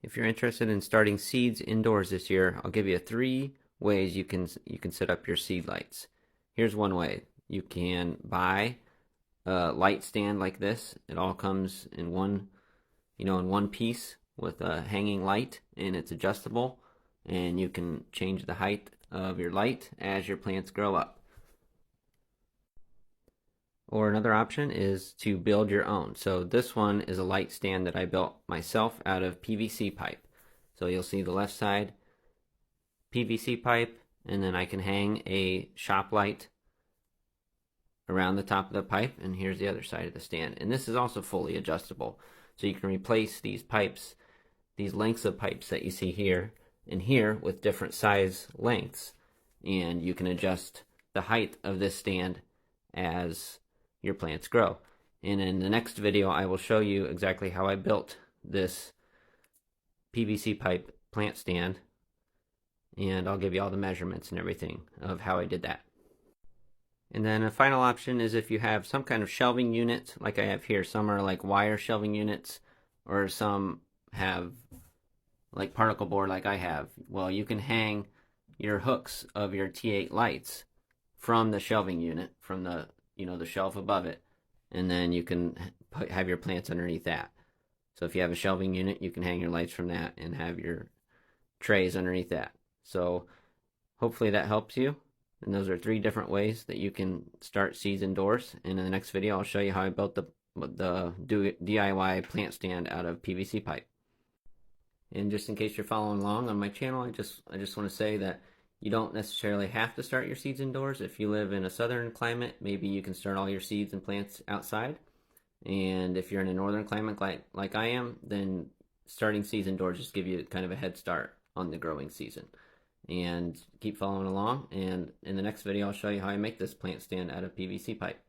If you're interested in starting seeds indoors this year, I'll give you 3 ways you can set up your seed lights. Here's one way. You can buy a light stand like this. It all comes in one piece with a hanging light, and it's adjustable, and you can change the height of your light as your plants grow up. Or another option is to build your own. So this one is a light stand that I built myself out of PVC pipe. So you'll see the left side PVC pipe, and then I can hang a shop light around the top of the pipe, and here's the other side of the stand. And this is also fully adjustable. So you can replace these pipes, these lengths of pipes that you see here and here with different size lengths, and you can adjust the height of this stand as your plants grow. And in the next video, I will show you exactly how I built this PVC pipe plant stand, and I'll give you all the measurements and everything of how I did that. And then a final option is if you have some kind of shelving unit, like I have here. Some are like wire shelving units, or some have like particle board like I have. Well, you can hang your hooks of your T8 lights from the shelving unit, from the the shelf above it, and then you can have your plants underneath that. So if you have a shelving unit, you can hang your lights from that and have your trays underneath that. So hopefully that helps you. And those are 3 different ways that you can start seeds indoors. And in the next video, I'll show you how I built the DIY plant stand out of PVC pipe. And just in case you're following along on my channel, I just want to say that you don't necessarily have to start your seeds indoors. If you live in a southern climate, maybe you can start all your seeds and plants outside. And if you're in a northern climate like I am, then starting seeds indoors just give you kind of a head start on the growing season. And keep following along, and in the next video I'll show you how I make this plant stand out of PVC pipe.